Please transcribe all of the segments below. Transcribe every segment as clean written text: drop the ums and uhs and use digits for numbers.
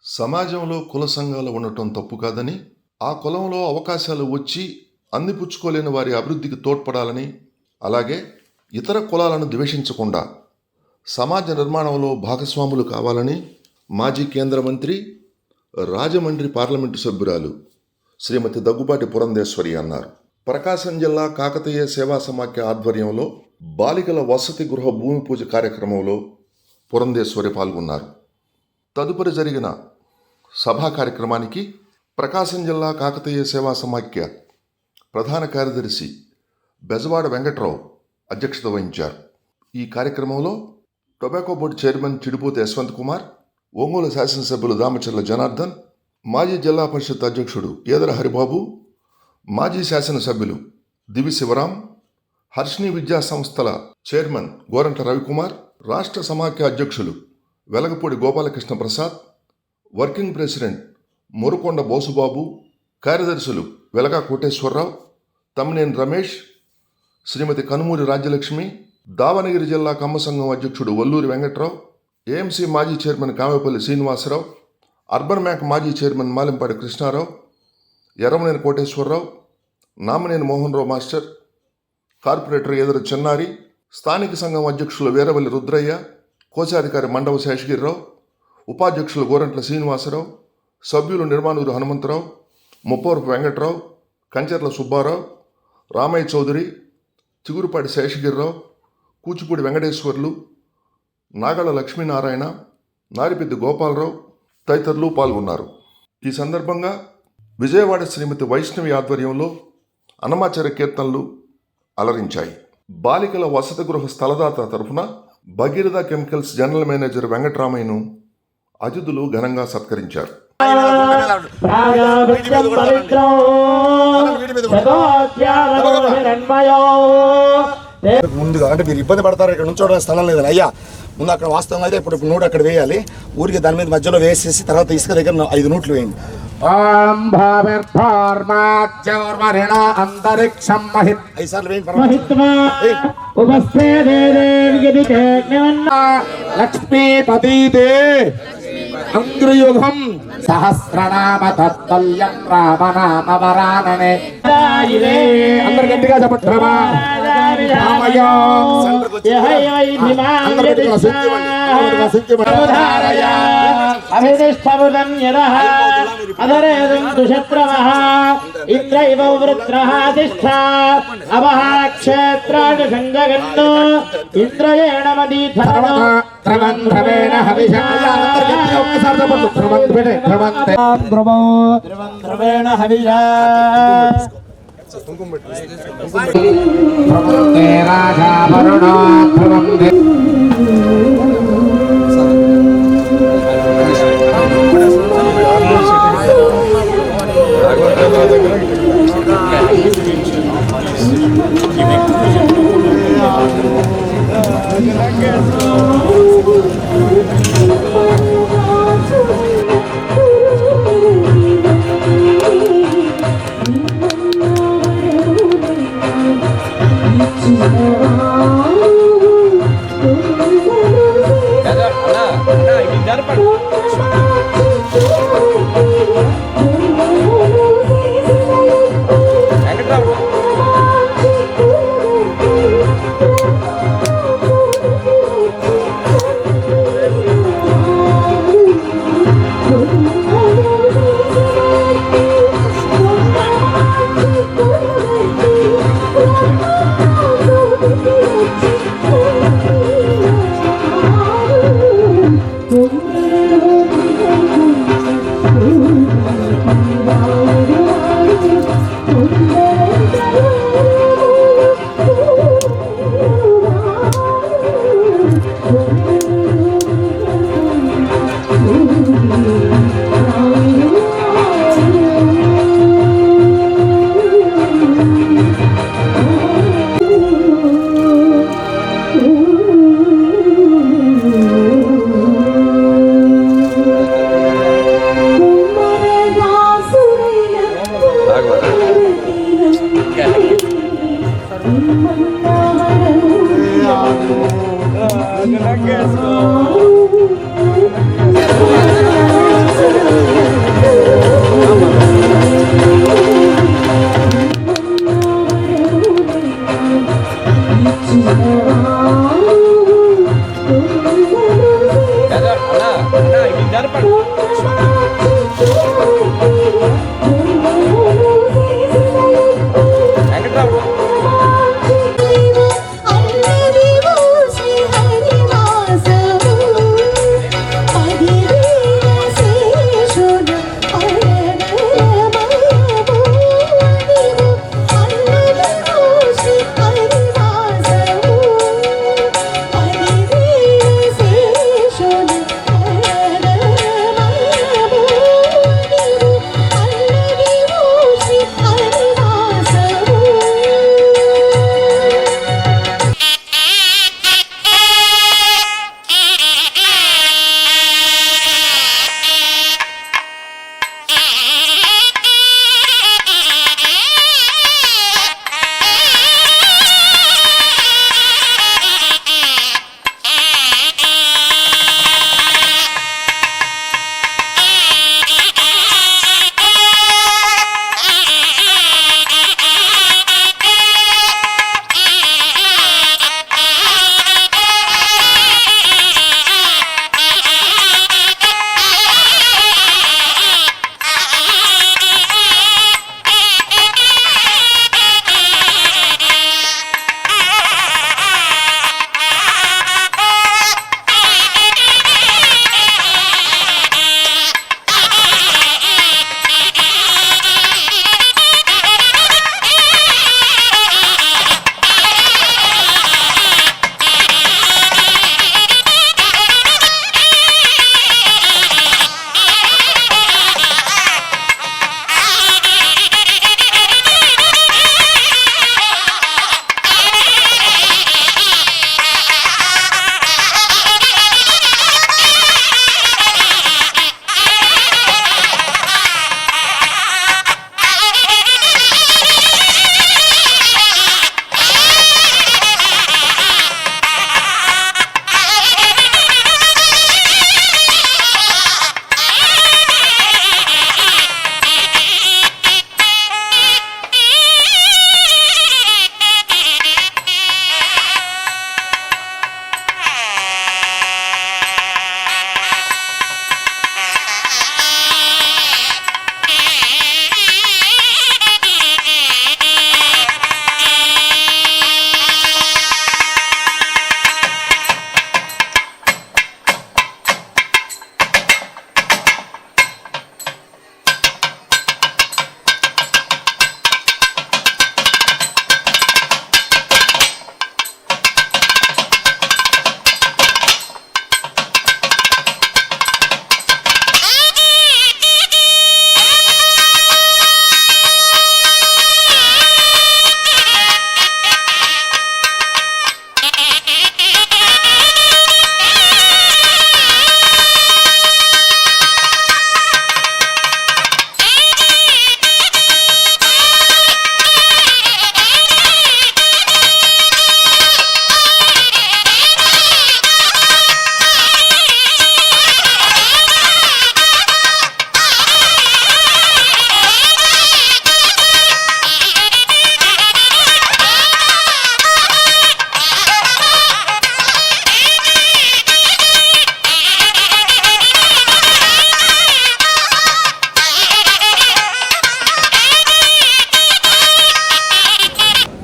సమాజంలో కుల సంఘాలు ఉండటం తప్పు కాదని, ఆ కులంలో అవకాశాలు వచ్చి అందిపుచ్చుకోలేని వారి అభివృద్ధికి తోడ్పడాలని, అలాగే ఇతర కులాలను ద్వేషించకుండా సమాజ నిర్మాణంలో భాగస్వాములు కావాలని మాజీ కేంద్ర మంత్రి, రాజమండ్రి పార్లమెంటు సభ్యురాలు శ్రీమతి దగ్గుబాటి పురంధేశ్వరి అన్నారు. ప్రకాశం జిల్లా కాకతీయ సేవా సమాఖ్య ఆధ్వర్యంలో బాలికల వసతి గృహ భూమి పూజ కార్యక్రమంలో పురంధేశ్వరి పాల్గొన్నారు. తదుపరి జరిగిన సభా కార్యక్రమానికి ప్రకాశం జిల్లా కాకతీయ సేవా సమాఖ్య ప్రధాన కార్యదర్శి బెజవాడ వెంకట్రావు అధ్యక్షత వహించారు. ఈ కార్యక్రమంలో టొబాకో బోర్డు చైర్మన్ చిడిపోతే యశ్వంత్ కుమార్, ఒంగోలు శాసనసభ్యులు దామచర్ల జనార్దన్, మాజీ జిల్లా పరిషత్ అధ్యక్షుడు ఈదర హరిబాబు, మాజీ శాసనసభ్యులు దివి శివరాం, హర్షిణి విద్యా సంస్థల చైర్మన్ గోరంట్ల రవికుమార్, రాష్ట్ర సమాఖ్య అధ్యక్షులు వెలగపూడి గోపాలకృష్ణ ప్రసాద్, వర్కింగ్ ప్రెసిడెంట్ మురుకొండ బోసుబాబు, కార్యదర్శులు వెలగా కోటేశ్వరరావు, తమ్మినేని రమేష్, శ్రీమతి కనుమూరి రాజ్యలక్ష్మి, దావనగిరి జిల్లా కమ్మ సంఘం అధ్యక్షుడు వల్లూరి వెంకట్రావు, ఏఎంసీ మాజీ chairman Kamepalli Srinivasarao, urban bank మాజీ chairman Malimpati Krishnarao, Erramaneni Koteswararao, Namaneni Mohan Rao master, corporator Edara Chennari, స్థానిక సంఘం అధ్యక్షులు వీరవల్లి రుద్రయ్య, కోశాధికారి మండవ శేషగిరిరావు, ఉపాధ్యక్షులు గోరంట్ల శ్రీనివాసరావు, సభ్యులు నిర్మాణూరు హనుమంతరావు, ముప్పవరపు వెంకట్రావు, కంచెర్ల సుబ్బారావు, రామయ్య చౌదరి, చిగురుపాటి శేషగిరిరావు, కూచిపూడి వెంకటేశ్వర్లు, నాగళ్ళ లక్ష్మీనారాయణ, నారిపెద్ది గోపాలరావు తదితరులు పాల్గొన్నారు. ఈ సందర్భంగా విజయవాడ శ్రీమతి వైష్ణవి ఆధ్వర్యంలో అన్నమాచార్య కీర్తనలు అలరించాయి. బాలికల వసతి గృహ స్థలదాత తరఫున భగీరథ కెమికల్స్ జనరల్ మేనేజర్ వెంకటరామయ్యను అతిథులు ఘనంగా సత్కరించారు. ముందుగా అంటే మీరు ఇబ్బంది పడతారు, ఇక్కడ నుంచోవడానికి స్థలం లేదని అయ్యా, ముందు అక్కడ వాస్తవంగా అయితే ఇప్పుడు నూట అక్కడ వేయాలి, ఊరికి దాని మీద మధ్యలో వేసేసి తర్వాత ఇసుక దగ్గర 5 నూట్లు వేయండి. అంతరిక్షం లక్ష్మీపతి అంగ్రయుగం సహస్రనామ తత్తుల్యం రామనామ వరాననే. అందరు గట్టిగా చెప్పట్రా. ఇంద్రైవ వృత్రహాధిష్ఠా అవహాక్షేత్రాడు సంగగన్ను ఇంద్రయేణ మదీధరణ ధ్రువంధ్రవేణ హవిషా రాజా వరుణో ధ్రువందే.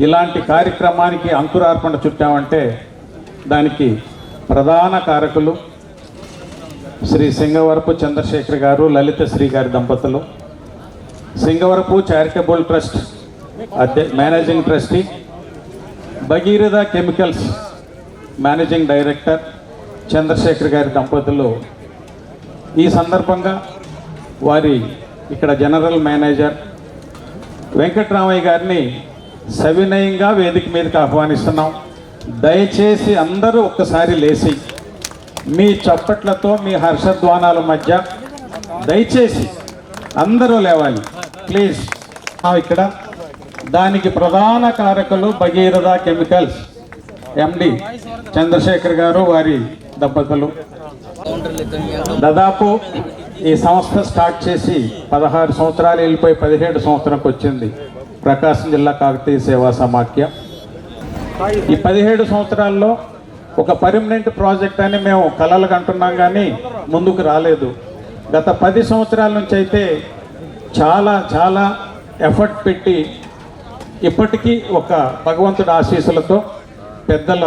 ఇలాంటి కార్యక్రమానికి అంకురార్పణ చుట్టామంటే దానికి ప్రధాన కారకులు శ్రీ సింగవరపు చంద్రశేఖర్ గారు, లలిత శ్రీ గారి దంపతులు, Singavarapu charitable trust managing trustee, Bhagiratha chemicals managing director Chandrasekhar గారి దంపతులు. ఈ సందర్భంగా వారి ఇక్కడ జనరల్ మేనేజర్ వెంకట్రామయ్య గారిని సవినయంగా వేదిక మీదకి ఆహ్వానిస్తున్నాం. దయచేసి అందరూ ఒక్కసారి లేచి మీ చప్పట్లతో మీ హర్షధ్వానాల మధ్య దయచేసి అందరూ లేవాలి ప్లీజ్. ఇక్కడ దానికి ప్రధాన కారకులు భగీరథ కెమికల్స్ ఎండి చంద్రశేఖర్ గారు, వారి దంపతులు. దాదాపు ఈ సంస్థ స్టార్ట్ చేసి 16 సంవత్సరాలు వెళ్ళిపోయి 17 సంవత్సరంకి వచ్చింది ప్రకాశం జిల్లా కాకతీయ సేవా సమాఖ్య. ఈ 17 సంవత్సరాల్లో ఒక పర్మనెంట్ ప్రాజెక్ట్ అని మేము కలలు కంటున్నాం కానీ ముందుకు రాలేదు. గత 10 సంవత్సరాల నుంచి అయితే చాలా చాలా ఎఫర్ట్ పెట్టి ఇప్పటికీ ఒక భగవంతుడి ఆశీస్సులతో పెద్దల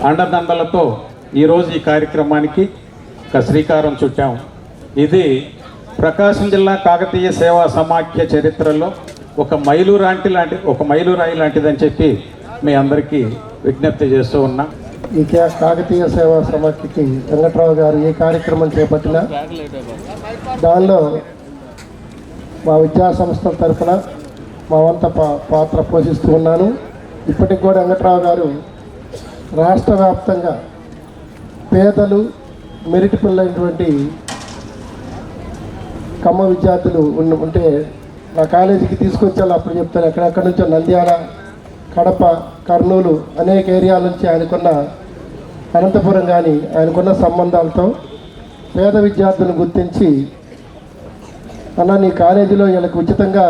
అండదండలతో ఈరోజు ఈ కార్యక్రమానికి ఒక శ్రీకారం చుట్టాం. ఇది ప్రకాశం జిల్లా కాకతీయ సేవా సమాఖ్య చరిత్రలో ఒక మైలురాయి లాంటిదని చెప్పి మీ అందరికీ విజ్ఞప్తి చేస్తూ ఉన్నా. ఈ కాకతీయ సేవా సమాఖ్యకి వెంకట్రావు గారు ఏ కార్యక్రమం చేపట్టినా దానిలో మా విద్యా సంస్థల తరఫున మా వంత పాత్ర పోషిస్తూ ఉన్నాను. ఇప్పటికి కూడా వెంకట్రావు గారు రాష్ట్ర వ్యాప్తంగా పేదలు మెరిట్ పిల్లైనటువంటి కమ్మ విద్యార్థులు ఉంటే నా కాలేజీకి తీసుకొచ్చాను. అప్పుడు చెప్తాను ఎక్కడెక్కడి నుంచో నంద్యాల, కడప, కర్నూలు అనేక ఏరియాల నుంచి ఆయనకున్న అనంతపురం కానీ ఆయనకున్న సంబంధాలతో పేద విద్యార్థులను గుర్తించి అన్న నీ కాలేజీలో వీళ్ళకి ఉచితంగా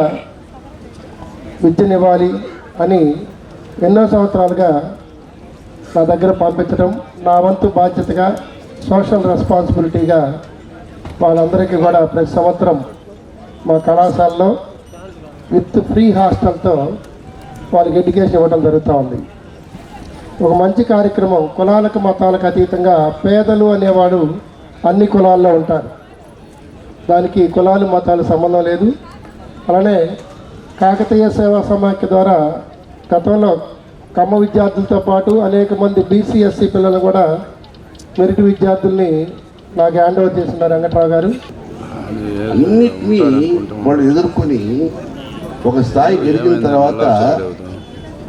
విద్యనివ్వాలి అని ఎన్నో సంవత్సరాలుగా నా దగ్గర పంపించడం, నా వంతు బాధ్యతగా సోషల్ రెస్పాన్సిబిలిటీగా వాళ్ళందరికీ కూడా ప్రతి సంవత్సరం మా కళాశాలలో విత్ ఫ్రీ హాస్టల్తో వాళ్ళకి ఎడ్యుకేషన్ ఇవ్వడం జరుగుతూ ఉంది. ఒక మంచి కార్యక్రమం. కులాలకు మతాలకు అతీతంగా పేదలు అనేవాడు అన్ని కులాల్లో ఉంటారు. దానికి కులాలు మతాలు సంబంధం లేదు. అలానే కాకతీయ సేవా సమాఖ్య ద్వారా గతంలో కమ్మ విద్యార్థులతో పాటు అనేక మంది బీసీఎస్సీ పిల్లలు కూడా మెరిట్ విద్యార్థుల్ని నాకు హ్యాండ్ ఓవర్ చేస్తున్నారు వెంకట్రావు గారు. అన్నిటినీ వాళ్ళు ఎదుర్కొని ఒక స్థాయికి ఎదిగిన తర్వాత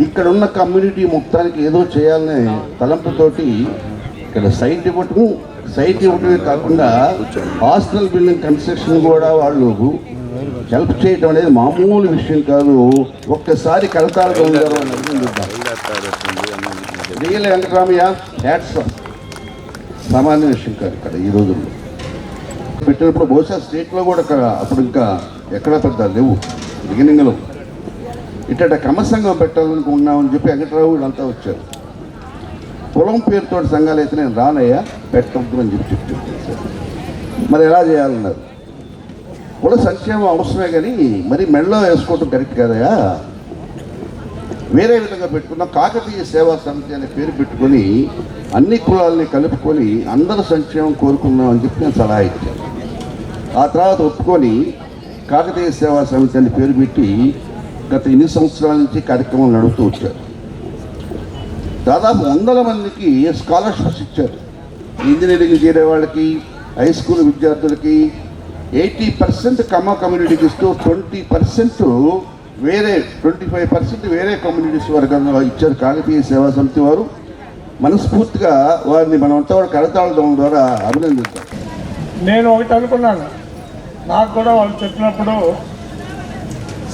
ఇక్కడ ఉన్న కమ్యూనిటీ మొత్తానికి ఏదో చేయాలనే తలంపుతోటి ఇక్కడ సైట్ ఇవ్వటమే కాకుండా హాస్టల్ బిల్డింగ్ కన్స్ట్రక్షన్ కూడా వాళ్ళు హెల్ప్ చేయటం అనేది మామూలు విషయం కాదు. ఒక్కసారి కడతారుగా ఉండారు అని అర్థం. రియల్ వెంకటరామయ్య హ్యాట్స్ సామాన్య విషయం కాదు. ఇక్కడ ఈ రోజుల్లో పెట్టినప్పుడు బహుశా స్టేట్లో కూడా అప్పుడు ఇంకా ఎక్కడ పెద్ద లేవు. బిగినింగ్లో ఇట్ట కమ్మ సంఘం పెట్టాలనుకుంటున్నామని చెప్పి వెంకటరావు వీళ్ళంతా వచ్చారు. పొలం పేరుతో సంఘాలు అయితే నేను రానయ్యా పెట్టద్దు అని చెప్పి మరి ఎలా చేయాలన్నారు. కుల సంక్షేమం అవసరమే కానీ మరి మెడలో వేసుకోవటం కరెక్ట్ కాదయా. వేరే విధంగా పెట్టుకున్నాం. కాకతీయ సేవా సమితి అనే పేరు పెట్టుకొని అన్ని కులాలని కలుపుకొని అందరూ సంక్షేమం కోరుకున్నాం అని చెప్పి నేను సలహా ఇచ్చాను. ఆ తర్వాత ఒప్పుకొని కాకతీయ సేవా సమితి అనే పేరు పెట్టి గత 8 సంవత్సరాల నుంచి కార్యక్రమం నడుపుతూ వచ్చారు. దాదాపు 100 మందికి స్కాలర్షిప్స్ ఇచ్చారు. ఇంజనీరింగ్ చేరే వాళ్ళకి, హై స్కూల్ విద్యార్థులకి 80% కమ్మ కమ్యూనిటీకి ఇస్తూ 20% వేరే 25% వేరే కమ్యూనిటీస్ వర్గంలో ఇచ్చారు కాకతీయ సేవా సమితి వారు. మనస్ఫూర్తిగా వారిని మనమంతా కూడా కరతాళం ద్వారా అభినందిస్తాం. నేను ఒకటి అనుకున్నాను, నాకు కూడా వాళ్ళు చెప్పినప్పుడు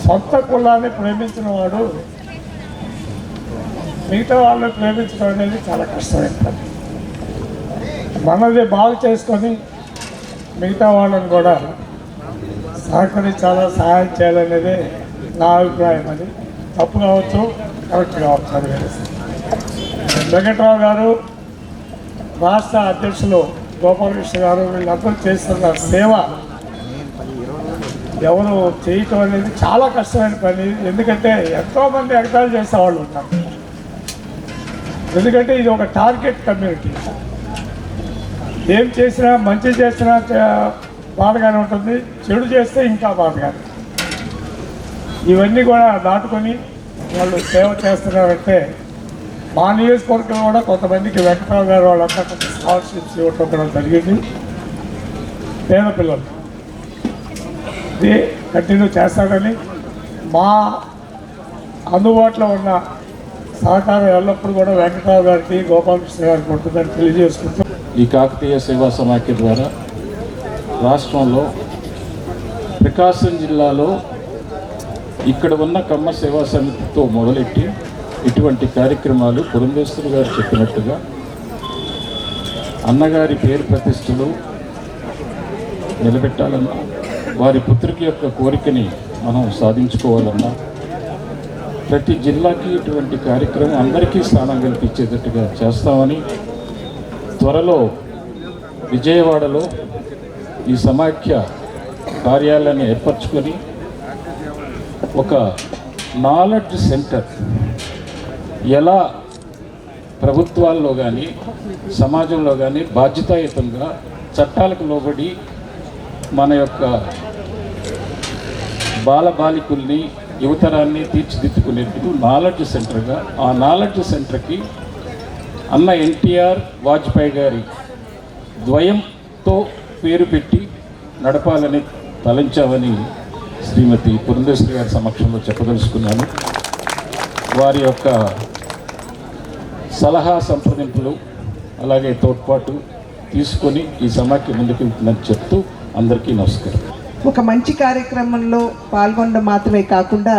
సొంత కులాన్ని ప్రేమించిన వాడు మిగతా వాళ్ళని ప్రేమించడం అనేది చాలా కష్టమైన పని. మనది బాగు చేసుకొని మిగతా వాళ్ళని కూడా సహకరించాలా, సహాయం చేయాలనేదే నా అభిప్రాయం. అది తప్పు కావచ్చు, కరెక్ట్ కావచ్చు. అది వెంకట్రావు గారు, రాష్ట్ర అధ్యక్షులు గోపాలకృష్ణ గారు వీళ్ళందరూ చేస్తున్న సేవ ఎవరు చేయటం అనేది చాలా కష్టమైన పని. ఎందుకంటే ఎంతోమంది ఎగతాళి చేసేవాళ్ళు ఉన్నారు. ఎందుకంటే ఇది ఒక టార్గెట్ కమ్యూనిటీ. ఏం చేసినా మంచి చేసినా బాధగానే ఉంటుంది, చెడు చేస్తే ఇంకా బాధగానే. ఇవన్నీ కూడా దాటుకొని వాళ్ళు సేవ చేస్తున్నారంటే మా నియోజకవర్గంలో కూడా కొంతమందికి వెంకటరావు గారు వాళ్ళంతా కొంత స్కాలర్షిప్స్ ఇవ్వటం కూడా జరిగింది. పేద పిల్లలు ఇది కంటిన్యూ చేస్తారని, మా అందుబాటులో ఉన్న సహకారం ఎల్లప్పుడూ కూడా వెంకటరావు గారికి, గోపాలకృష్ణ గారికి ఉంటుందని తెలియజేసుకుంటూ ఈ కాకతీయ సేవా సమాఖ్య ద్వారా రాష్ట్రంలో ప్రకాశం జిల్లాలో ఇక్కడ ఉన్న కమ్మ సేవా సమితితో మొదలెట్టి ఇటువంటి కార్యక్రమాలు పురంధేశ్వరి గారు చెప్పినట్టుగా అన్నగారి పేరు ప్రతిష్టలు నిలబెట్టాలన్నా, వారి పుత్రిక యొక్క కోరికని మనం సాధించుకోవాలన్నా ప్రతి జిల్లాకి ఇటువంటి కార్యక్రమం అందరికీ స్థానం కల్పించేటట్టుగా చేస్తామని, త్వరలో విజయవాడలో ఈ సమాఖ్య కార్యాలయాన్ని ఏర్పరచుకొని ఒక నాలెడ్జ్ సెంటర్ ఎలా ప్రభుత్వాల్లో కానీ సమాజంలో కానీ బాధ్యతాయుతంగా చట్టాలకు లోబడి మన యొక్క బాలబాలికల్ని యువతరాన్ని తీర్చిదిద్దుకునేందుకు నాలెడ్జ్ సెంటర్గా, ఆ నాలెడ్జ్ సెంటర్కి అన్న ఎన్టీఆర్ వాజ్పేయి గారి ద్వయంతో పేరు పెట్టి నడపాలని తలంచామని శ్రీమతి పురంధేశ్వరి గారి సమక్షంలో చెప్పదలుచుకున్నాను. వారి యొక్క సలహా సంప్రదింపులు అలాగే తోడ్పాటు తీసుకొని ఈ సమాఖ్య ముందుకు వెళ్తుందని చెప్తూ అందరికీ నమస్కారం. ఒక మంచి కార్యక్రమంలో పాల్గొనడం మాత్రమే కాకుండా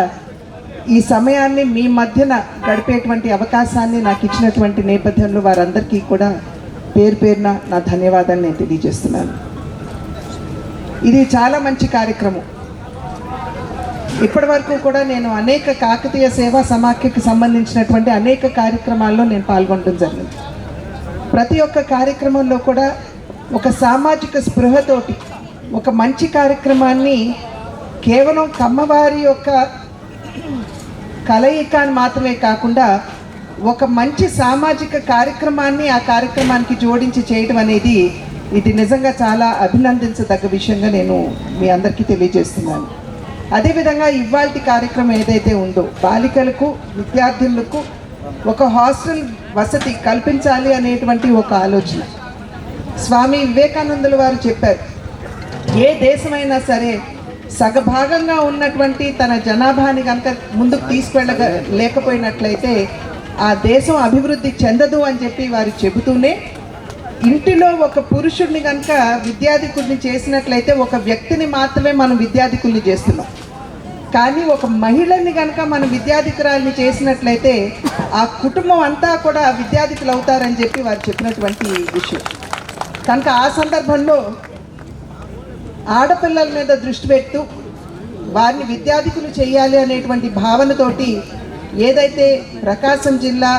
ఈ సమయాన్ని మీ మధ్యన గడిపేటువంటి అవకాశాన్ని నాకు ఇచ్చినటువంటి నేపథ్యంలో వారందరికీ కూడా పేరు పేరున నా ధన్యవాదాలు నేను తెలియజేస్తున్నాను. ఇది చాలా మంచి కార్యక్రమం. ఇప్పటి వరకు కూడా నేను అనేక కాకతీయ సేవా సమాఖ్యకు సంబంధించినటువంటి అనేక కార్యక్రమాల్లో నేను పాల్గొనడం జరిగింది. ప్రతి ఒక్క కార్యక్రమంలో కూడా ఒక సామాజిక స్పృహతోటి ఒక మంచి కార్యక్రమాన్ని కేవలం కమ్మవారి యొక్క కలయిక అని మాత్రమే కాకుండా ఒక మంచి సామాజిక కార్యక్రమాన్ని ఆ కార్యక్రమానికి జోడించి చేయడం అనేది ఇది నిజంగా చాలా అభినందించదగ్గ విషయంగా నేను మీ అందరికీ తెలియజేస్తున్నాను. అదేవిధంగా ఇవాల్టి కార్యక్రమం ఏదైతే ఉందో బాలికలకు విద్యార్థులకు ఒక హాస్టల్ వసతి కల్పించాలి అనేటువంటి ఒక ఆలోచన స్వామి వివేకానందుల వారు చెప్పారు. ఏ దేశమైనా సరే సగభాగంగా ఉన్నటువంటి తన జనాభాని కనుక ముందుకు లేకపోయినట్లయితే ఆ దేశం అభివృద్ధి చెందదు అని చెప్పి వారు చెబుతూనే ఇంటిలో ఒక పురుషుడిని కనుక విద్యాధికుడిని చేసినట్లయితే ఒక వ్యక్తిని మాత్రమే మనం విద్యాధికుల్ని చేస్తున్నాం. కానీ ఒక మహిళని కనుక మనం విద్యాధికురాల్ని చేసినట్లయితే ఆ కుటుంబం అంతా కూడా విద్యాధికులు అవుతారని చెప్పి వారు చెప్పినటువంటి విషయం. కనుక ఆ సందర్భంలో ఆడపిల్లల మీద దృష్టి పెడుతూ వారిని విద్యాధికులు చేయాలి అనేటువంటి భావనతోటి ఏదైతే ప్రకాశం జిల్లా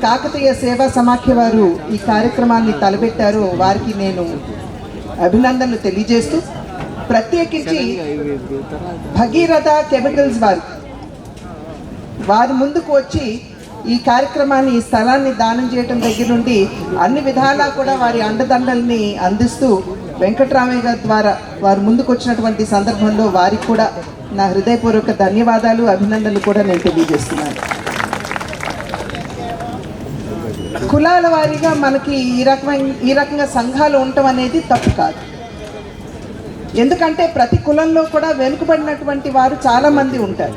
కాకతీయ సేవా సమాఖ్య వారు ఈ కార్యక్రమాన్ని తలపెట్టారో వారికి నేను అభినందనలు తెలియజేస్తూ, ప్రత్యేకించి భగీరథ కెమికల్స్ వారి ముందుకు వచ్చి ఈ కార్యక్రమాన్ని, ఈ స్థలాన్ని దానం చేయడం దగ్గర నుండి అన్ని విధాలా కూడా వారి అండదండల్ని అందిస్తూ వెంకటరామయ్య గారి ద్వారా వారు ముందుకు వచ్చినటువంటి సందర్భంలో వారికి కూడా నా హృదయపూర్వక ధన్యవాదాలు, అభినందనలు కూడా నేను తెలియజేస్తున్నాను. కులాల వారీగా మనకి ఈ రకంగా సంఘాలు ఉండటం అనేది తప్పు కాదు. ఎందుకంటే ప్రతి కులంలో కూడా వెనుకబడినటువంటి వారు చాలామంది ఉంటారు.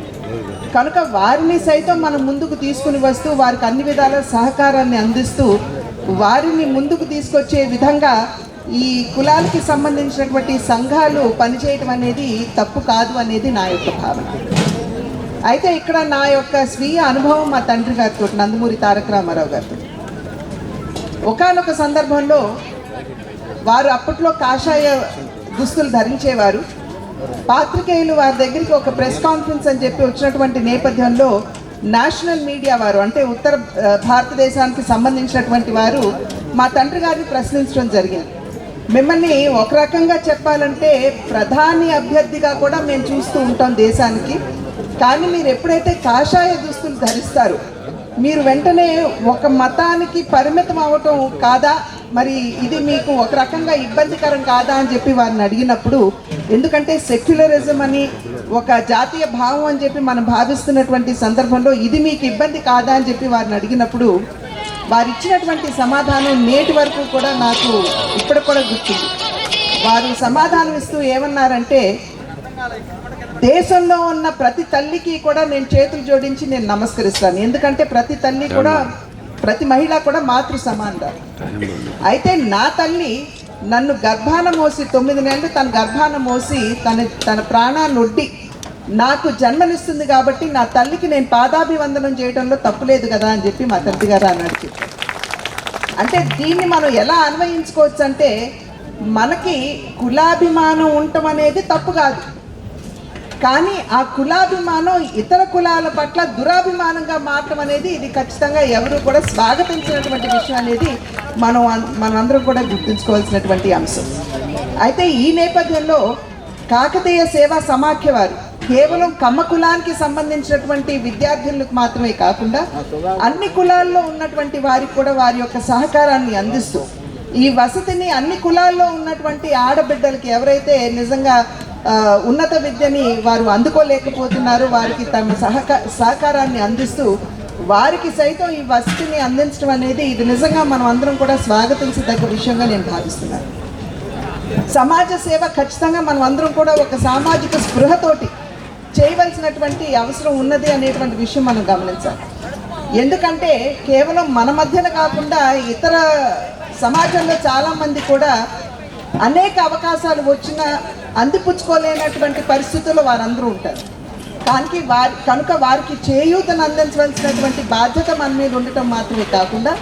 కనుక వారిని సైతం మనం ముందుకు తీసుకుని వస్తూ వారికి అన్ని విధాల సహకారాన్ని అందిస్తూ వారిని ముందుకు తీసుకొచ్చే విధంగా ఈ కులాలకి సంబంధించినటువంటి సంఘాలు పనిచేయటం అనేది తప్పు కాదు అనేది నా యొక్క భావన. అయితే ఇక్కడ నా యొక్క స్వీయ అనుభవం మా తండ్రి గారితో, నందమూరి తారక రామారావు గారితో, ఒకానొక సందర్భంలో వారు అప్పట్లో కాషాయ దుస్తులు ధరించేవారు. పాత్రికేయులు వారి దగ్గరికి ఒక ప్రెస్ కాన్ఫరెన్స్ అని చెప్పి వచ్చినటువంటి నేపథ్యంలో నేషనల్ మీడియా వారు, అంటే ఉత్తర భారతదేశానికి సంబంధించినటువంటి వారు మా తండ్రి గారిని ప్రశ్నించడం జరిగింది. మిమ్మల్ని ఒక రకంగా చెప్పాలంటే ప్రధాని అభ్యర్థిగా కూడా మేము చూస్తూ ఉంటాం దేశానికి. కానీ మీరు ఎప్పుడైతే కాషాయ దుస్తులు ధరిస్తారు, మీరు వెంటనే ఒక మతానికి పరిమితం అవ్వటం కాదా, మరి ఇది మీకు ఒక రకంగా ఇబ్బందికరం కాదా అని చెప్పి వారిని అడిగినప్పుడు, ఎందుకంటే సెక్యులరిజం అని ఒక జాతీయ భావం అని చెప్పి మనం భావిస్తున్నటువంటి సందర్భంలో ఇది మీకు ఇబ్బంది కాదా అని చెప్పి వారిని అడిగినప్పుడు వారు ఇచ్చినటువంటి సమాధానం నేటి వరకు కూడా నాకు ఇప్పటికి కూడా గుర్తుంది. వారు సమాధానం ఇస్తూ ఏమన్నారంటే, దేశంలో ఉన్న ప్రతి తల్లికి కూడా నేను చేతులు జోడించి నేను నమస్కరిస్తాను, ఎందుకంటే ప్రతి తల్లి కూడా, ప్రతి మహిళ కూడా మాతృ సమానరాలు. అయితే నా తల్లి నన్ను గర్భాన మోసి 9 నెలలు తన గర్భాన మోసి తన ప్రాణాన్ని ఒడ్డి నాకు జన్మనిస్తుంది కాబట్టి నా తల్లికి నేను పాదాభివందనం చేయడంలో తప్పులేదు కదా అని చెప్పి మా తండ్రి గారు అన్నాడు చెప్పారు. అంటే దీన్ని మనం ఎలా అన్వయించుకోవచ్చు అంటే, మనకి కులాభిమానం ఉండటం అనేది తప్పు కాదు, కానీ ఆ కులాభిమానం ఇతర కులాల పట్ల దురాభిమానంగా మారటం అనేది ఇది ఖచ్చితంగా ఎవరు కూడా స్వాగతించినటువంటి విషయం అనేది మనమందరం కూడా గుర్తుంచుకోవాల్సినటువంటి అంశం. అయితే ఈ నేపథ్యంలో కాకతీయ సేవా సమాఖ్య వారు కేవలం కమ్మ కులానికి సంబంధించినటువంటి విద్యార్థులకు మాత్రమే కాకుండా అన్ని కులాల్లో ఉన్నటువంటి వారికి కూడా వారి యొక్క సహకారాన్ని అందిస్తూ ఈ వసతిని అన్ని కులాల్లో ఉన్నటువంటి ఆడబిడ్డలకి ఎవరైతే నిజంగా ఉన్నత విద్యని వారు అందుకోలేకపోతున్నారో వారికి తమ సహకారాన్ని అందిస్తూ వారికి సైతం ఈ వసతిని అందించడం అనేది ఇది నిజంగా మనం అందరం కూడా స్వాగతించదగ్గ విషయంగా నేను భావిస్తున్నాను. సమాజ సేవ ఖచ్చితంగా మనం అందరం కూడా ఒక సామాజిక స్పృహతోటి చేయవలసినటువంటి అవసరం ఉన్నది అనేటువంటి విషయం మనం గమనించాలి. ఎందుకంటే కేవలం మన మధ్యన కాకుండా ఇతర సమాజంలో చాలామంది కూడా అనేక అవకాశాలు వచ్చినా అందిపుచ్చుకోలేనటువంటి పరిస్థితుల్లో వారందరూ ఉంటారు. కనుక వారికి చేయూతను అందించవలసినటువంటి బాధ్యత మన మీద ఉండటం మాత్రమే కాకుండా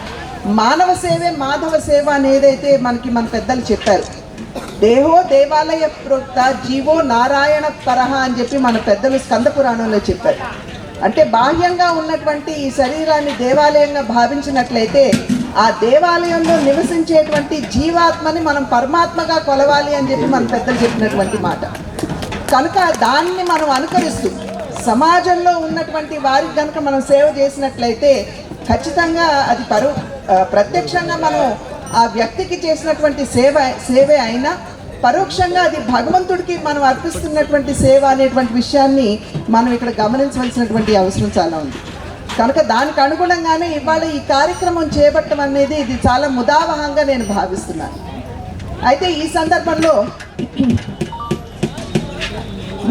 మానవ సేవే మాధవ సేవ అనేదైతే మన పెద్దలు చెప్పారు, దేహో దేవాలయ ప్రోక్త జీవో నారాయణ పరహ అని చెప్పి మన పెద్దలు స్కంద పురాణంలో చెప్పారు. అంటే బాహ్యంగా ఉన్నటువంటి ఈ శరీరాన్ని దేవాలయంగా భావించినట్లయితే ఆ దేవాలయంలో నివసించేటువంటి జీవాత్మని మనం పరమాత్మగా కొలవాలి అని చెప్పి మన పెద్దలు చెప్పినటువంటి మాట. కనుక దాన్ని మనం అనుకరిస్తూ సమాజంలో ఉన్నటువంటి వారికి కనుక మనం సేవ చేసినట్లయితే ఖచ్చితంగా అది ప్రత్యక్షంగా మనం ఆ వ్యక్తికి చేసినటువంటి సేవే అయినా పరోక్షంగా అది భగవంతుడికి మనం అర్పిస్తున్నటువంటి సేవ అనేటువంటి విషయాన్ని మనం ఇక్కడ గమనించవలసినటువంటి అవసరం చాలా ఉంది. కనుక దానికి అనుగుణంగానే ఇవాళ ఈ కార్యక్రమం చేపట్టడం అనేది ఇది చాలా ముదావహంగా నేను భావిస్తున్నాను. అయితే ఈ సందర్భంలో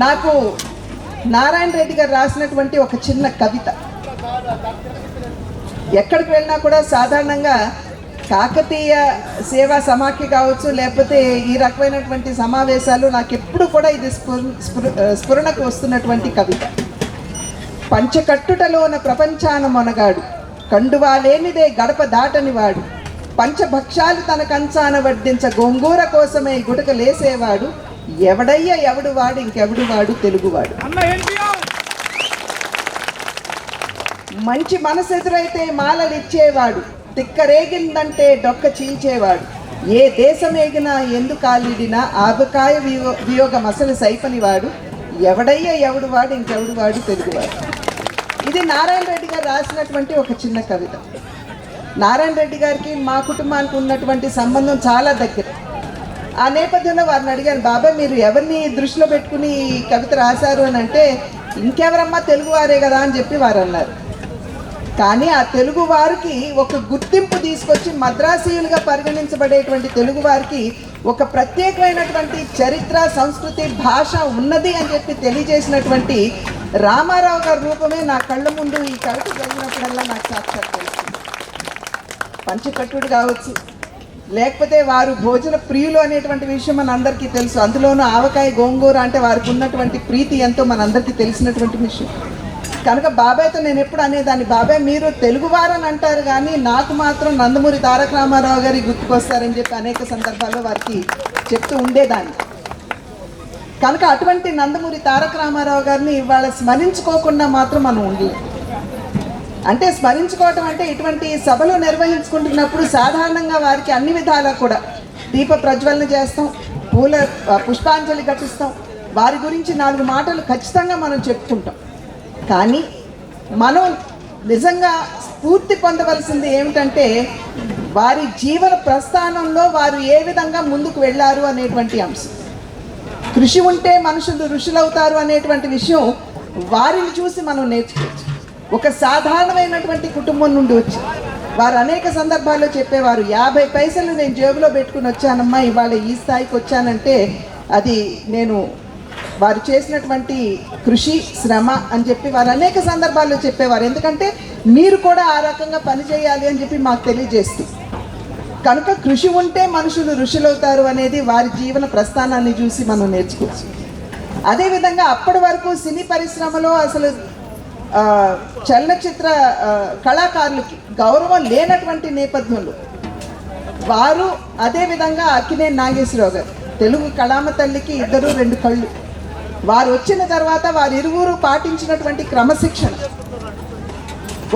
నాకు నారాయణ రెడ్డి గారు రాసినటువంటి ఒక చిన్న కవిత, ఎక్కడికి వెళ్ళినా కూడా సాధారణంగా కాకతీయ సేవా సమాఖ్య కావచ్చు లేకపోతే ఈ రకమైనటువంటి సమావేశాలు నాకు ఎప్పుడు కూడా ఇది స్ఫురణకు వస్తున్నటువంటి కవిత. పంచకట్టుటలోన ప్రపంచాన మొనగాడు, కండువా లేనిదే గడప దాటని వాడు, పంచభక్షాలు తన కంచాన వడ్డించ గోంగూర కోసమే గుటక లేసేవాడు, ఎవడయ్య ఎవడు వాడు ఇంకెవడు వాడు తెలుగువాడు. మంచి మనసెదురైతే మాలలిచ్చేవాడు, తిక్కరేగిందంటే డొక్క చీల్చేవాడు, ఏ దేశమేగినా ఎందుకాలిడినా ఆబకాయ వియోగం అసలు సైపనివాడు, ఎవడయ్య ఎవడు వాడు ఇంకెవడు వాడు తెలుగువాడు. ఇది నారాయణ రెడ్డి గారు రాసినటువంటి ఒక చిన్న కవిత. నారాయణ రెడ్డి గారికి మా కుటుంబానికి ఉన్నటువంటి సంబంధం చాలా దగ్గర. ఆ నేపథ్యంలో వారిని అడిగాను, బాబాయ్ మీరు ఎవరిని దృష్టిలో పెట్టుకుని ఈ కవిత రాశారు అని అంటే, ఇంకెవరమ్మా తెలుగువారే కదా అని చెప్పి వారు అన్నారు. కానీ ఆ తెలుగు వారికి ఒక గుర్తింపు తీసుకొచ్చి మద్రాసీయులుగా పరిగణించబడేటువంటి తెలుగు వారికి ఒక ప్రత్యేకమైనటువంటి చరిత్ర సంస్కృతి భాష ఉన్నది అని చెప్పి తెలియజేసినటువంటి రామారావు గారి రూపమే నా కళ్ళ ముందు ఈ కవిత చదివినప్పుడల్లా నాకు సాక్షాత్ తెలుస్తుంది. పంచకట్టుడు కావచ్చు, లేకపోతే వారు భోజన ప్రియులు అనేటువంటి విషయం మనందరికీ తెలుసు. అందులోనూ ఆవకాయ గోంగూర అంటే వారికి ఉన్నటువంటి ప్రీతి ఎంతో మనందరికీ తెలిసినటువంటి విషయం. కనుక బాబాయ్తో నేను ఎప్పుడు అనేదాన్ని, బాబాయ్ మీరు తెలుగువారని అంటారు కానీ నాకు మాత్రం నందమూరి తారక రామారావు గారి గుర్తుకొస్తారని చెప్పి అనేక సందర్భాల్లో వారికి చెప్తూ ఉండేదాన్ని. కనుక అటువంటి నందమూరి తారక రామారావు గారిని ఇవాళ స్మరించుకోకుండా మాత్రం మనం ఉండి, అంటే స్మరించుకోవటం అంటే ఇటువంటి సభలు నిర్వహించుకుంటున్నప్పుడు సాధారణంగా వారికి అన్ని విధాలా కూడా దీప ప్రజ్వలన చేస్తాం, పుష్పాంజలి ఘటిస్తాం, వారి గురించి 4 మాటలు ఖచ్చితంగా మనం చెప్పుకుంటాం. కానీ మనం నిజంగా స్ఫూర్తి పొందవలసింది ఏమిటంటే వారి జీవన ప్రస్థానంలో వారు ఏ విధంగా ముందుకు వెళ్ళారు అనేటువంటి అంశం. కృషి ఉంటే మనుషులు ఋషులవుతారు అనేటువంటి విషయం వారిని చూసి మనం నేర్చుకోవచ్చు. ఒక సాధారణమైనటువంటి కుటుంబం నుండి వచ్చి వారు అనేక సందర్భాల్లో చెప్పేవారు, 50 పైసలు నేను జేబులో పెట్టుకుని వచ్చానమ్మా, ఇవాళ ఈ స్థాయికి వచ్చానంటే అది నేను వారు చేసినటువంటి కృషి, శ్రమ అని చెప్పి వారు అనేక సందర్భాల్లో చెప్పేవారు. ఎందుకంటే మీరు కూడా ఆ రకంగా పనిచేయాలి అని చెప్పి మాకు తెలియజేస్తూ, కనుక కృషి ఉంటే మనుషులు ఋషులవుతారు అనేది వారి జీవన ప్రస్థానాన్ని చూసి మనం నేర్చుకోవచ్చు. అదేవిధంగా అప్పటి వరకు సినీ పరిశ్రమలో అసలు చలనచిత్ర కళాకారులకి గౌరవం లేనటువంటి నేపథ్యంలో వారు, అదేవిధంగా అక్కినేని నాగేశ్వరరావు గారు, తెలుగు కళామ తల్లికి 2 కళ్ళు, వారు వచ్చిన తర్వాత వారిరువురు పాటించినటువంటి క్రమశిక్షణ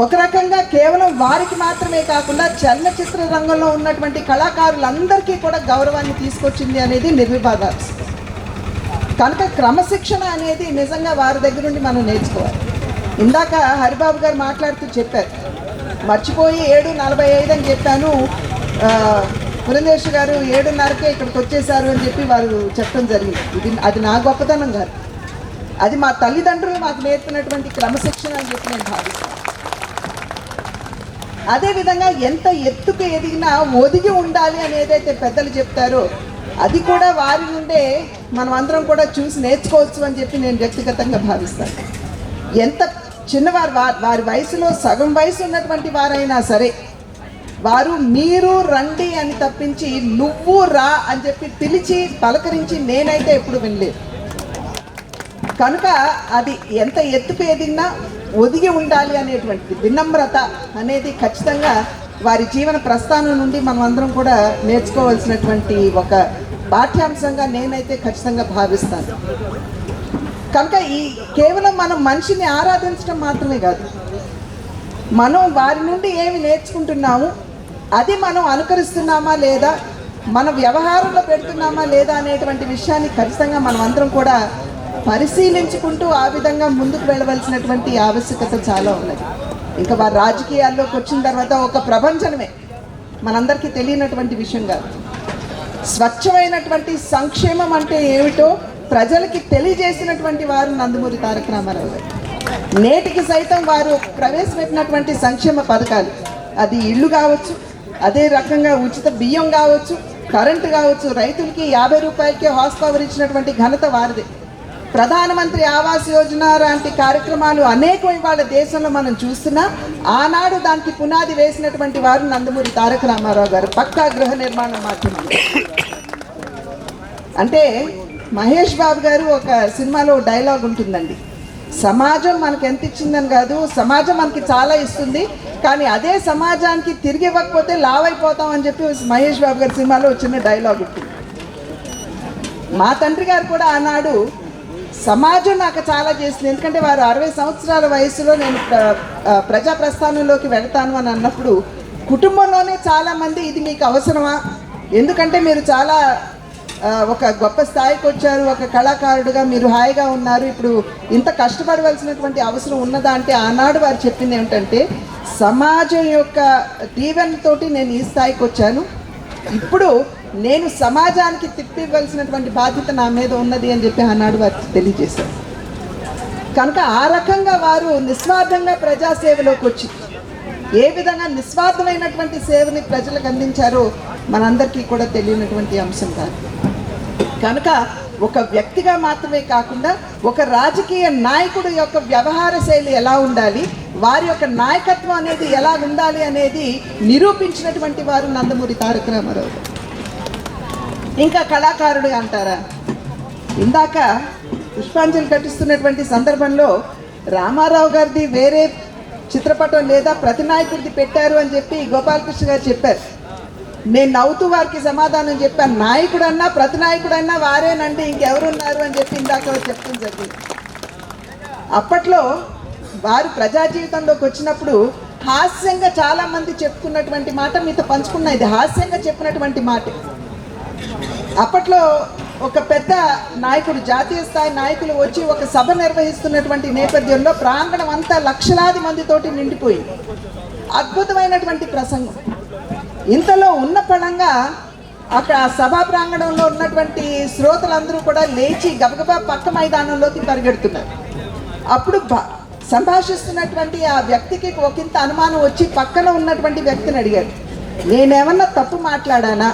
ఒక రకంగా కేవలం వారికి మాత్రమే కాకుండా చలనచిత్ర రంగంలో ఉన్నటువంటి కళాకారులందరికీ కూడా గౌరవాన్ని తీసుకొచ్చింది అనేది నిర్వివాదాంశం. కనుక క్రమశిక్షణ అనేది నిజంగా వారి దగ్గర నుండి మనం నేర్చుకోవాలి. ఇందాక హరిబాబు గారు మాట్లాడుతూ చెప్పారు, మర్చిపోయి 7:45 అని చెప్పాను, పురంధేశ్వరి గారు 7:30కే ఇక్కడికి వచ్చేసారు అని చెప్పి వారు చెప్పడం జరిగింది. అది నా గొప్పతనం కాదు, అది మా తల్లిదండ్రులు మాకు నేర్పినటువంటి క్రమశిక్షణ అని చెప్పి నేను భావిస్తాను. అదేవిధంగా ఎంత ఎత్తుకు ఎదిగినా ఒదిగి ఉండాలి అని ఏదైతే పెద్దలు చెప్తారో అది కూడా వారి నుండే మనం అందరం కూడా చూసి నేర్చుకోవచ్చు అని చెప్పి నేను వ్యక్తిగతంగా భావిస్తాను. ఎంత చిన్నవారు, వారి వయసులో సగం వయసు ఉన్నటువంటి వారైనా సరే వారు మీరు రండి అని తప్పించి నువ్వు రా అని చెప్పి పిలిచి పలకరించి నేనైతే ఎప్పుడు వినలేదు. కనుక అది ఎంత ఎత్తుకు ఎదిగినా ఒదిగి ఉండాలి అనేటువంటి వినమ్రత అనేది ఖచ్చితంగా వారి జీవన ప్రస్థానం నుండి మనం అందరం కూడా నేర్చుకోవాల్సినటువంటి ఒక పాఠ్యాంశంగా నేనైతే ఖచ్చితంగా భావిస్తాను. కనుక ఈ కేవలం మనం మనిషిని ఆరాధించడం మాత్రమే కాదు, మనం వారి నుండి ఏమి నేర్చుకుంటున్నాము, అది మనం అనుకరిస్తున్నామా లేదా, మన వ్యవహారంలో పెడుతున్నామా లేదా అనేటువంటి విషయాన్ని ఖచ్చితంగా మనం అందరం కూడా పరిశీలించుకుంటూ ఆ విధంగా ముందుకు వెళ్ళవలసినటువంటి ఆవశ్యకత చాలా ఉన్నది. ఇంకా వారు రాజకీయాల్లోకి వచ్చిన తర్వాత ఒక ప్రపంచమే మనందరికీ తెలియనటువంటి విషయం కాదు. స్వచ్ఛమైనటువంటి సంక్షేమం అంటే ఏమిటో ప్రజలకి తెలియజేసినటువంటి వారు నందమూరి తారక రామారావు గారు. నేటికి సైతం వారు ప్రవేశపెట్టినటువంటి సంక్షేమ పథకాలు, అది ఇళ్ళు కావచ్చు, అదే రకంగా ఉచిత బియ్యం కావచ్చు, కరెంటు కావచ్చు, రైతులకి 50 రూపాయలకే హార్స్ పవర్ ఇచ్చినటువంటి ఘనత వారిదే. ప్రధానమంత్రి ఆవాస్ యోజన లాంటి కార్యక్రమాలు అనేకం ఇవాళ దేశంలో మనం చూస్తున్నా, ఆనాడు దానికి పునాది వేసినటువంటి వారు నందమూరి తారక రామారావు గారు. పక్కా గృహ నిర్మాణ మాధ్యమం అంటే మహేష్ బాబు గారు ఒక సినిమాలో డైలాగ్ ఉంటుందండి, సమాజం మనకు ఎంత ఇచ్చిందని కాదు, సమాజం మనకి చాలా ఇస్తుంది, కానీ అదే సమాజానికి తిరిగి ఇవ్వకపోతే లావైపోతాం అని చెప్పి మహేష్ బాబు గారి సినిమాలో చిన్న డైలాగ్ ఉంటుంది. మా తండ్రి గారు కూడా ఆనాడు సమాజం నాకు చాలా చేసింది, ఎందుకంటే వారు 60 సంవత్సరాల వయసులో నేను ప్రజా ప్రస్థానంలోకి వెళ్తాను అని అన్నప్పుడు కుటుంబంలోనే చాలామంది ఇది మీకు అవసరమా, ఎందుకంటే మీరు చాలా ఒక గొప్ప స్థాయికి వచ్చారు, ఒక కళాకారుడుగా మీరు హాయిగా ఉన్నారు, ఇప్పుడు ఇంత కష్టపడవలసినటువంటి అవసరం ఉన్నదా అంటే ఆనాడు వారు చెప్పింది ఏమిటంటే సమాజం యొక్క దీవెనతోటి నేను ఈ స్థాయికి వచ్చాను, ఇప్పుడు నేను సమాజానికి తిప్పివ్వాల్సినటువంటి బాధ్యత నా మీద ఉన్నది అని చెప్పి ఆనాడు వారు తెలియజేశారు. కనుక ఆ రకంగా వారు నిస్వార్థంగా ప్రజాసేవలోకి వచ్చి ఏ విధంగా నిస్వార్థమైనటువంటి సేవని ప్రజలకు అందించారో మనందరికీ కూడా తెలియనటువంటి అంశం కాదు. కనుక ఒక వ్యక్తిగా మాత్రమే కాకుండా ఒక రాజకీయ నాయకుడు యొక్క వ్యవహార శైలి ఎలా ఉండాలి, వారి యొక్క నాయకత్వం అనేది ఎలా ఉండాలి అనేది నిరూపించినటువంటి వారు నందమూరి తారక రామారావు. ఇంకా కళాకారుడు అంటారా, ఇందాక పుష్పాంజలి ఘటిస్తున్నటువంటి సందర్భంలో రామారావు గారిది వేరే చిత్రపటం లేదా ప్రతి నాయకుడిది పెట్టారు అని చెప్పి గోపాలకృష్ణ గారు చెప్పారు. నేను నవ్వుతూ వారికి సమాధానం చెప్పాను, నాయకుడన్నా ప్రతి నాయకుడన్నా వారేనండి, ఇంకెవరున్నారు అని చెప్పి ఇందాక చెప్పడం జరిగింది. అప్పట్లో వారు ప్రజా జీవితంలోకి వచ్చినప్పుడు హాస్యంగా చాలామంది చెప్పుకున్నటువంటి మాట మీతో పంచుకున్న, ఇది హాస్యంగా చెప్పినటువంటి మాట. అప్పట్లో ఒక పెద్ద నాయకుడు, జాతీయ స్థాయి నాయకులు వచ్చి ఒక సభ నిర్వహిస్తున్నటువంటి నేపథ్యంలో ప్రాంగణం అంతా లక్షలాది మందితోటి నిండిపోయింది. అద్భుతమైనటువంటి ప్రసంగం. ఇంతలో ఉన్న పడంగా అక్కడ ఆ సభా ప్రాంగణంలో ఉన్నటువంటి శ్రోతలందరూ కూడా లేచి గబగబా పక్క మైదానంలోకి పరిగెడుతున్నారు. అప్పుడు సంభాషిస్తున్నటువంటి ఆ వ్యక్తికి ఒకంత అనుమానం వచ్చి పక్కన ఉన్నటువంటి వ్యక్తిని అడిగాడు, నేనేమన్నా తప్పు మాట్లాడానా?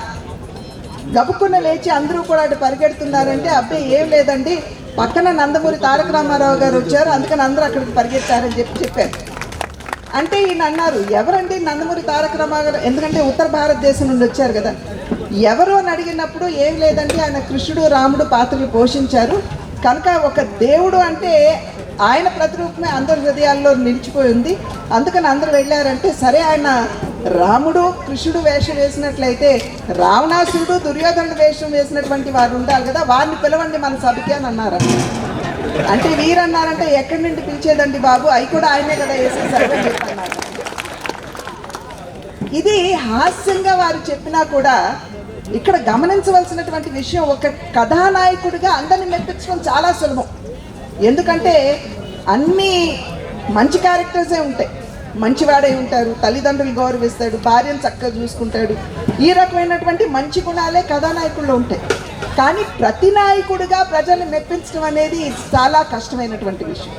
గబుక్కున లేచి అందరూ కూడా అటు పరిగెడుతున్నారంటే, అబ్బాయి ఏం లేదండి, పక్కన నందమూరి తారక రామారావు గారు వచ్చారు, అందుకని అందరూ అక్కడికి పరిగెత్తారని చెప్పారు. అంటే ఈయన అన్నారు, ఎవరండి నందమూరి తారక రామారావు గారు? ఎందుకంటే ఉత్తర భారతదేశం నుండి వచ్చారు కదా. ఎవరు అని అడిగినప్పుడు ఏం లేదండి, ఆయన కృష్ణుడు రాముడు పాత్రలు పోషించారు కనుక ఒక దేవుడు అంటే ఆయన ప్రతిరూపమే అందరి హృదయాల్లో నిలిచిపోయి ఉంది, అందుకని అందరూ వెళ్ళారంటే, సరే ఆయన రాముడు కృష్ణుడు వేషం వేసినట్లయితే రావణాసురుడు దుర్యోధనుడు వేషం వేసినటువంటి వారు ఉండాలి కదా, వారిని పిలవండి మన సభకి అని అన్నారు. అంటే వీరన్నారంటే, ఎక్కడి నుండి పిలిచేదండి బాబు, అవి కూడా ఆయనే కదా వేసేసారు అని చెప్పన్నారు. ఇది హాస్యంగా వారు చెప్పినా కూడా ఇక్కడ గమనించవలసినటువంటి విషయం, ఒక కథానాయకుడిగా అందరిని మెప్పించడం చాలా సులభం. ఎందుకంటే అన్నీ మంచి క్యారెక్టర్సే ఉంటాయి, మంచివాడై ఉంటారు, తల్లిదండ్రులు గౌరవిస్తాడు, భార్యను చక్కగా చూసుకుంటాడు, ఈ రకమైనటువంటి మంచి గుణాలే కథానాయకుల్లో ఉంటాయి. కానీ ప్రతి నాయకుడిగా ప్రజల్ని మెప్పించడం అనేది చాలా కష్టమైనటువంటి విషయం.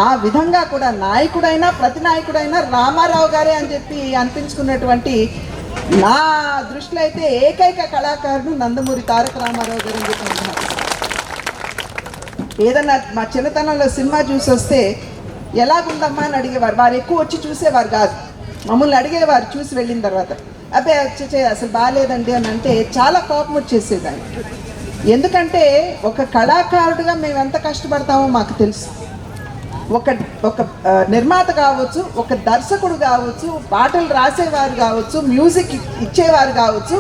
ఆ విధంగా కూడా నాయకుడైనా ప్రతి నాయకుడైనా రామారావు గారే అని చెప్పి అనిపించుకున్నటువంటి నా దృష్టిలో అయితే ఏకైక కళాకారుడు నందమూరి తారక రామారావు గారు అని చెప్పి అంటున్నారు. ఏదన్నా మా చిన్నతనంలో సినిమా చూసి వస్తే ఎలాగుందమ్మా అని అడిగేవారు. వారు ఎక్కువ వచ్చి చూసేవారు కాదు, మమ్మల్ని అడిగేవారు చూసి వెళ్ళిన తర్వాత. అబ్బాయి వచ్చే అసలు బాగాలేదండి అని అంటే చాలా కోపం వచ్చేసేదాన్ని. ఎందుకంటే ఒక కళాకారుడిగా మేము ఎంత కష్టపడతామో మాకు తెలుసు. ఒక నిర్మాత కావచ్చు, ఒక దర్శకుడు కావచ్చు, పాటలు రాసేవారు కావచ్చు, మ్యూజిక్ ఇచ్చేవారు కావచ్చు,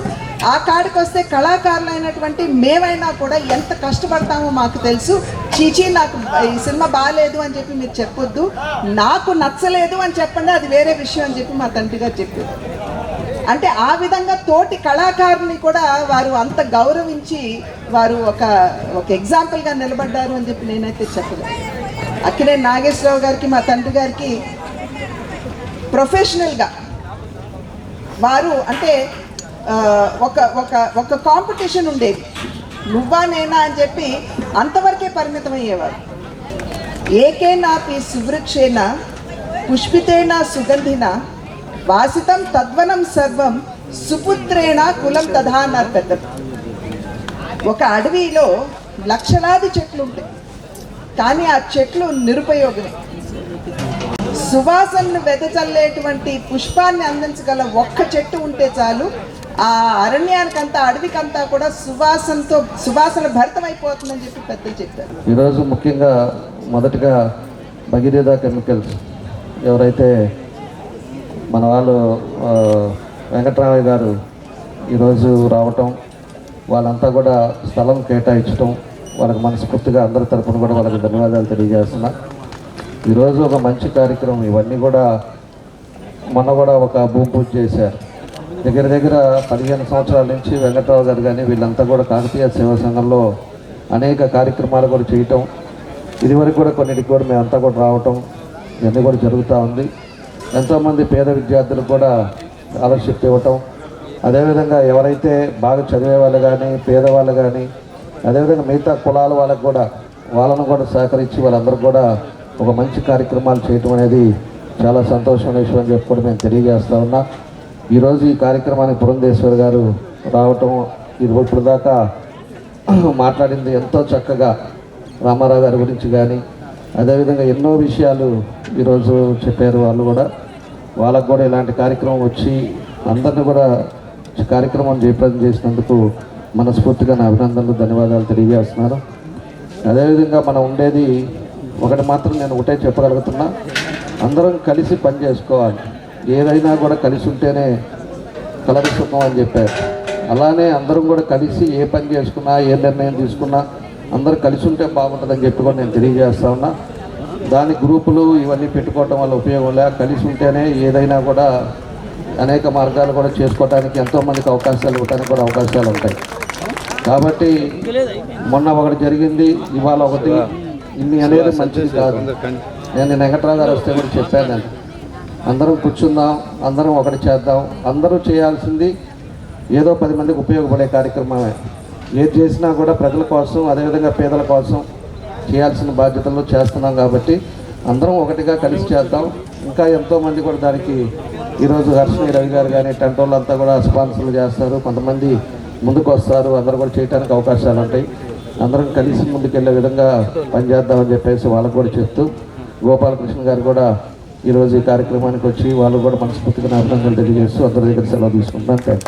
ఆ కాడికి వస్తే కళాకారులైనటువంటి మేమైనా కూడా ఎంత కష్టపడతామో మాకు తెలుసు. చీచీ నాకు ఈ సినిమా బాగాలేదు అని చెప్పి మీరు చెప్పొద్దు, నాకు నచ్చలేదు అని చెప్పండి, అది వేరే విషయం అని చెప్పి మా తండ్రి గారు చెప్పారు. అంటే ఆ విధంగా తోటి కళాకారుని కూడా వారు అంత గౌరవించి వారు ఒక ఎగ్జాంపుల్గా నిలబడ్డారు అని చెప్పి నేనైతే చెప్పలేదు. అక్కినేని నాగేశ్వరరావు గారికి మా తండ్రి గారికి ప్రొఫెషనల్గా వారు అంటే ఒక కాంపిటీషన్ ఉండేది, నువ్వా నేనా అని చెప్పి అంతవరకే పరిమితమయ్యేవారు. ఏకేనాపి సువృక్షేణ పుష్పితేన సుగంధిన వాసితం తద్వనం సర్వం సుపుత్రేణ కులం తథా అన్నారు పెద్దలు. ఒక అడవిలో లక్షలాది చెట్లు ఉంటాయి, కానీ ఆ చెట్లు నిరుపయోగమే. సువాసనను వెదజల్లేటువంటి పుష్పాన్ని అందించగల ఒక్క చెట్టు ఉంటే చాలు, ఆ అరణ్యానికంతా అడవికంతా కూడా సువాసన భరితమైపోతుందని చెప్పి పెద్దలు చెప్పారు. ఈరోజు ముఖ్యంగా మొదటగా భగీరథ కెమికల్స్ ఎవరైతే మన వాళ్ళు వెంకట్రామయ్య గారు ఈరోజు రావటం, వాళ్ళంతా కూడా స్థలం కేటాయించడం, వాళ్ళకి మనస్ఫూర్తిగా అందరి తరఫున కూడా వాళ్ళకి ధన్యవాదాలు తెలియజేస్తున్నా. ఈరోజు ఒక మంచి కార్యక్రమం, ఇవన్నీ కూడా మొన్న కూడా ఒక భూమి పూజ చేశారు. దగ్గర 15 సంవత్సరాల నుంచి వెంకట్రావు గారు కానీ వీళ్ళంతా కూడా కాకతీయ సేవా సంఘంలో అనేక కార్యక్రమాలు కూడా చేయటం, ఇదివరకు కూడా కొన్నిటికి కూడా మేమంతా కూడా రావటం ఇవన్నీ కూడా జరుగుతూ ఉంది. ఎంతోమంది పేద విద్యార్థులకు కూడా స్కాలర్షిప్ ఇవ్వటం, అదేవిధంగా ఎవరైతే బాగా చదివే వాళ్ళు కానీ పేదవాళ్ళు కానీ అదేవిధంగా మిగతా కులాల వాళ్ళకు కూడా వాళ్ళను కూడా సహకరించి వాళ్ళందరూ కూడా ఒక మంచి కార్యక్రమాలు చేయటం అనేది చాలా సంతోషమైన విషయం అని చెప్పి కూడా మేము తెలియజేస్తూ ఉన్నా. ఈరోజు ఈ కార్యక్రమానికి పురంధేశ్వర్ గారు రావటం, ఇప్పుడు దాకా మాట్లాడింది ఎంతో చక్కగా రామారావు గారి గురించి కానీ అదేవిధంగా ఎన్నో విషయాలు ఈరోజు చెప్పారు. వాళ్ళకు కూడా ఇలాంటి కార్యక్రమం వచ్చి అందరినీ కూడా కార్యక్రమం జయప్రదం చేసినందుకు మనస్ఫూర్తిగా నా అభినందనలు ధన్యవాదాలు తెలియజేస్తున్నాను. అదేవిధంగా మనం ఉండేది ఒకటి మాత్రం నేను ఒకటే చెప్పగలుగుతున్నా, అందరం కలిసి పని చేసుకోవాలి. ఏదైనా కూడా కలిసి ఉంటేనే కలరి సుఖం అని చెప్పారు. అలానే అందరం కూడా కలిసి ఏ పని చేసుకున్నా ఏ నిర్ణయం తీసుకున్నా అందరూ కలిసి ఉంటే బాగుంటుందని చెప్పి కూడా నేను తెలియజేస్తా ఉన్నా. దాని గ్రూపులు ఇవన్నీ పెట్టుకోవటం వల్ల ఉపయోగం లే, కలిసి ఉంటేనే ఏదైనా కూడా అనేక మార్గాలు కూడా చేసుకోవడానికి ఎంతోమందికి అవకాశాలు ఇవ్వడానికి కూడా అవకాశాలు ఉంటాయి. కాబట్టి మొన్న ఒకటి జరిగింది, ఇవాళ ఒకటి, ఇన్ని అనేది మంచిది కాదు. నేను వెంకట్రావు గారు వస్తే కూడా చెప్పాను, నేను అందరం కూర్చుందాం, అందరం ఒకటి చేద్దాం. అందరూ చేయాల్సింది ఏదో 10 మందికి ఉపయోగపడే కార్యక్రమమే. ఏది చేసినా కూడా ప్రజల కోసం, అదేవిధంగా పేదల కోసం చేయాల్సిన బాధ్యతలు చేస్తున్నాం. కాబట్టి అందరం ఒకటిగా కలిసి చేద్దాం. ఇంకా ఎంతోమంది కూడా దానికి ఈరోజు హర్షిని రవి గారు కానీ టెంట్ వాళ్ళంతా కూడా స్పాన్సర్లు చేస్తారు, కొంతమంది ముందుకు వస్తారు. అందరూ కూడా చేయడానికి అవకాశాలు ఉంటాయి. అందరం కలిసి ముందుకెళ్ళే విధంగా పనిచేద్దామని చెప్పేసి వాళ్ళకు కూడా చెప్తూ, గోపాలకృష్ణ గారు కూడా ఈరోజు ఈ కార్యక్రమానికి వచ్చి వాళ్ళు కూడా మనస్ఫూర్తిగా అభినందనలు తెలియజేస్తూ అందరి దగ్గర సెలవు తీసుకుంటున్నాను. Thank you.